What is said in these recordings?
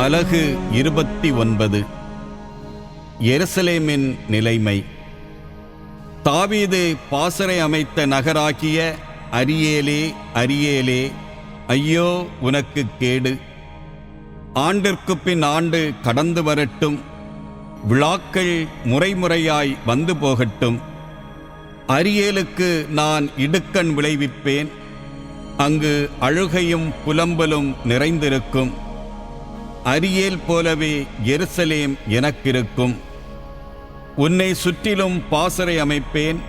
அலகு 29. எருசலேமின் நிலைமை. தாவீது பாசறை அமைத்த நகராகிய அரியேலே, அரியேலே, ஐயோ உனக்கு கேடு! ஆண்டிற்கு பின் ஆண்டு கடந்து வரட்டும், விழாக்கள் முறைமுறையாய் வந்து போகட்டும். அரியேலுக்கு நான் இடுக்கண் விளைவிப்பேன், அங்கு அழுகையும் புலம்பலும் நிறைந்திருக்கும். அரியேல் போலவே எருசலேம் எனக்கிருக்கும். உன்னை சுற்றிலும் பாசறை அமைப்பேன்,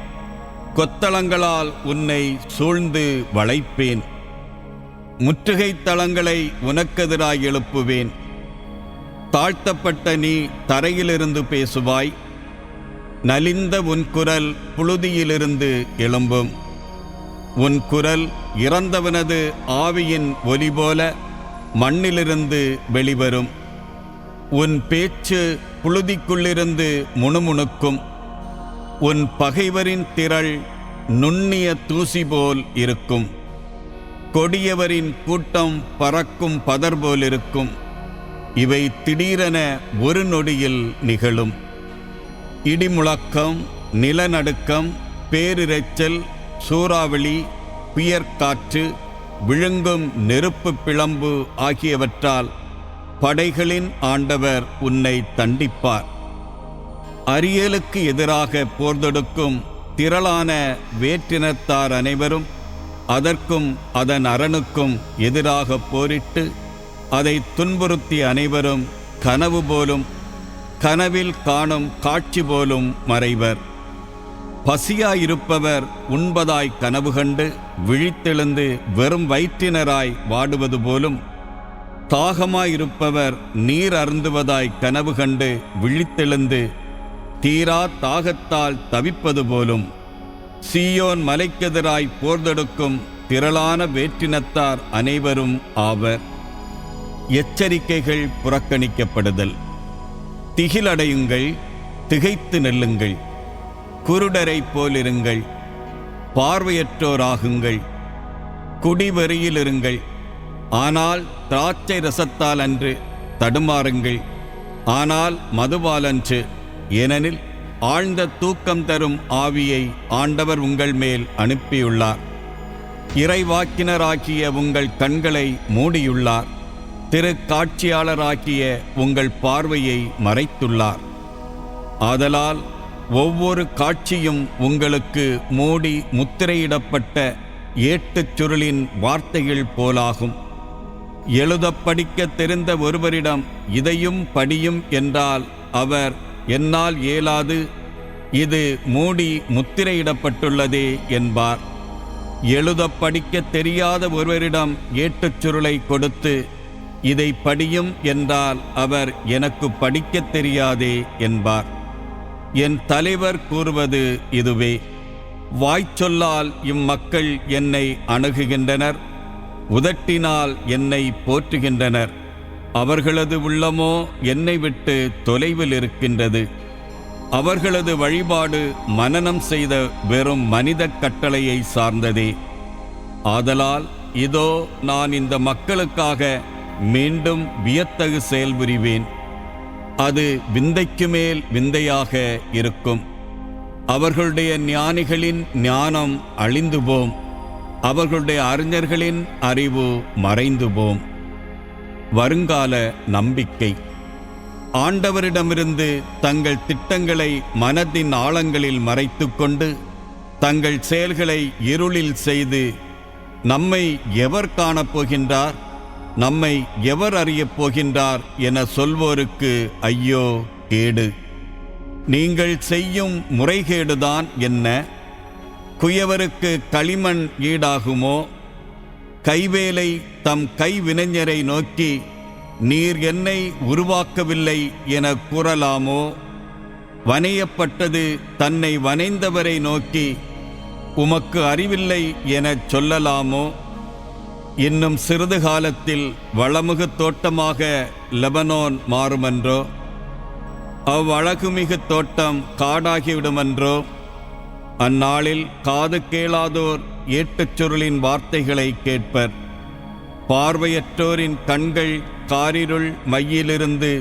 கொத்தளங்களால் உன்னை சூழ்ந்து வளைப்பேன். முற்றுகை தளங்களை உனக்கெதிராய் எழுப்புவேன். தாழ்த்தப்பட்ட நீ தரையிலிருந்து பேசுவாய், நலிந்த உன் குரல் புழுதியிலிருந்து எழும்பும். உன் குரல் இறந்தவனது ஆவியின் ஒலி போல மண்ணிலிருந்து வெளிவரும். உன் பேச்சு புழுதிக்குள்ளிருந்து முணுமுணுக்கும். உன் பகைவரின் திரள் நுண்ணிய தூசி போல் இருக்கும். கொடியவரின் கூட்டம் பறக்கும் பதர் போல் இருக்கும். இவை திடீரென ஒரு நொடியில் நிகழும். இடிமுழக்கம், நிலநடுக்கம், பேரிரைச்சல், சூறாவளி, புயற்காற்று, விழுங்கும் நெருப்பு பிளம்பு ஆகியவற்றால் படைகளின் ஆண்டவர் உன்னை தண்டிப்பார். அரியேலுக்கு எதிராக போர் தொடுக்கும் திரளான வேற்றினத்தார் அனைவரும் அதற்கும் அதன் அரணுக்கும் எதிராக போரிட்டு அதை துன்புறுத்திய அனைவரும் கனவு போலும் கனவில் காணும் காட்சி போலும் மறைவர். பசியாயிருப்பவர் உண்பதாய் கனவு கண்டு விழித்தெழுந்து வெறும் வயிற்றினராய் வாடுவது போலும், தாகமாயிருப்பவர் நீர் அருந்துவதாய் கனவு கண்டு விழித்தெழுந்து தீரா தாகத்தால் தவிப்பது போலும், சீயோன் மலைக்கெதிராய் போர்தொடுக்கும் திரளான வேற்றினத்தார் அனைவரும் ஆவர். எச்சரிக்கைகள் புறக்கணிக்கப்படுதல். திகிலடையுங்கள், திகைத்து நெல்லுங்கள், குருடரை போலிருங்கள், பார்வையற்றோராகுங்கள், குடிவெறியிலிருங்கள். ஆனால் திராட்சை ரசத்தால் அன்று தடுமாறுங்கள், ஆனால் மதுவாலன்று. ஏனெனில் ஆழ்ந்த தூக்கம் தரும் ஆவியை ஆண்டவர் உங்கள் மேல் அனுப்பியுள்ளார். இறைவாக்கினராகிய உங்கள் கண்களை மூடியுள்ளார். திருக்காட்சியாளராகிய உங்கள் பார்வையை மறைத்துள்ளார். ஆதலால் ஒவ்வொரு காட்சியும் உங்களுக்கு மூடி முத்திரையிடப்பட்ட ஏட்டுச் சுருளின் வார்த்தைகள் போலாகும். எழுத படிக்க தெரிந்த ஒருவரிடம் இதையும் படியும் என்றால் அவர் என்னால் இயலாது, இது மூடி முத்திரையிடப்பட்டுள்ளதே என்பார். எழுத படிக்க தெரியாத ஒருவரிடம் ஏட்டுச் சுருளை கொடுத்து இதை படியும் என்றால் அவர் எனக்கு படிக்கத் தெரியாதே என்பார். என் தலைவர் கூறுவது இதுவே: வாய்ச்சொல்லால் இம்மக்கள் என்னை அணுகுகின்றனர், உதட்டினால் என்னை போற்றுகின்றனர். அவர்களது உள்ளமோ என்னை விட்டு தொலைவில் இருக்கின்றது. அவர்களது வழிபாடு மனனம் செய்த வெறும் மனித கட்டளையை சார்ந்ததே. ஆதலால் இதோ நான் இந்த மக்களுக்காக மீண்டும் வியத்தகு செயல் புரிவேன். அது விந்தைக்கு மேல் விந்தையாக இருக்கும். அவர்களுடைய ஞானிகளின் ஞானம் அழிந்து போம், அவர்களுடைய அறிஞர்களின் அறிவு மறைந்து போம். வருங்கால நம்பிக்கை. ஆண்டவரிடமிருந்து தங்கள் திட்டங்களை மனதின் ஆழங்களில் மறைத்து கொண்டு தங்கள் செயல்களை இருளில் செய்து நம்மை எவர் காணப்போகின்றார், நம்மை எவர் அறியப் போகின்றார் என சொல்வோருக்கு ஐயோ கேடு! நீங்கள் செய்யும் முறைகேடுதான் என்ன? குயவருக்கு களிமண் ஈடாகுமோ? கைவேலை தம் கைவினைஞரை நோக்கி நீர் என்னை உருவாக்கவில்லை என கூறலாமோ? வனையப்பட்டது தன்னை வனைந்தவரை நோக்கி உமக்கு அறிவில்லை எனச் சொல்லலாமோ? இன்னும் சிறிது காலத்தில் வளமுகு தோட்டமாக லெபனோன் மாறுமென்றோ? அவ்வழகுமிகு தோட்டம் காடாகிவிடுமென்றோ? அந்நாளில் காது கேளாதோர் ஏட்டுச் சுருளின் வார்த்தைகளை கேட்பர். பார்வையற்றோரின் கண்கள் காரிருள் மையிலிருந்து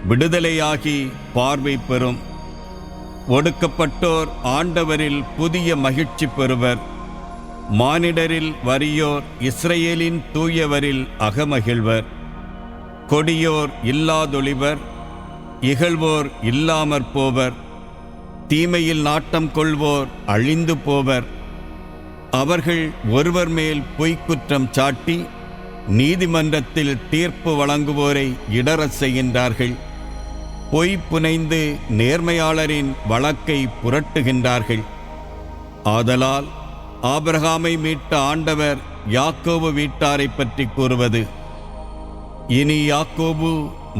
விடுதலையாகி பார்வை பெறும். ஒடுக்கப்பட்டோர் ஆண்டவரில் புதிய மகிழ்ச்சி பெறுவர். மானிடரில் வறியோர் இஸ்ரவேலின் தூயவரில் அகமகிழ்வர். கொடியோர் இல்லாதொழிவர், இகழ்வோர் இல்லாமற் போவர். தீமையில் நாட்டம் கொள்வோர் அழிந்து போவர். அவர்கள் ஒருவர் மேல் பொய்க்குற்றம் சாட்டி நீதிமன்றத்தில் தீர்ப்பு வழங்குவோரை இடறச் செய்கின்றார்கள். பொய் புனைந்து நேர்மையாளரின் வழக்கை புரட்டுகின்றார்கள். ஆதலால் ஆபிரகாமை மீட்ட ஆண்டவர் யாக்கோபு வீட்டாரை பற்றி கூறுவது: இனி யாக்கோபு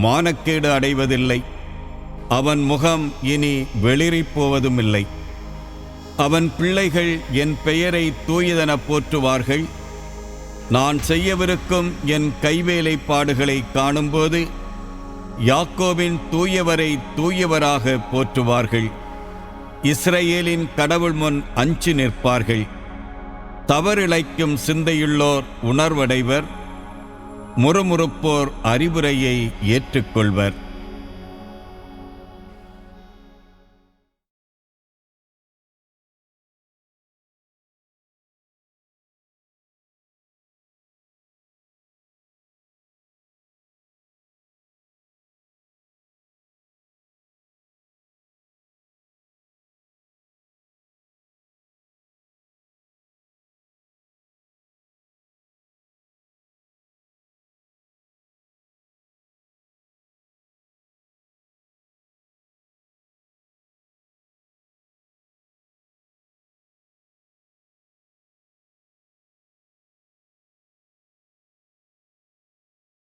மானக்கேடு அடைவதில்லை, அவன் முகம் இனி வெளிறிப் போவதுமில்லை. அவன் பிள்ளைகள் என் பெயரை தூயதென போற்றுவார்கள். நான் செய்யவிருக்கும் என் கைவேலைப்பாடுகளை காணும்போது யாக்கோபின் தூயவரை தூயவராக போற்றுவார்கள். இஸ்ரவேலின் கடவுள் முன் அஞ்சி நிற்பார்கள். தவறிழைக்கும் சிந்தையுள்ளோர் உணர்வடைவர். முறுமுறுப்போர் அறிவுரையை ஏற்றுக்கொள்வர்.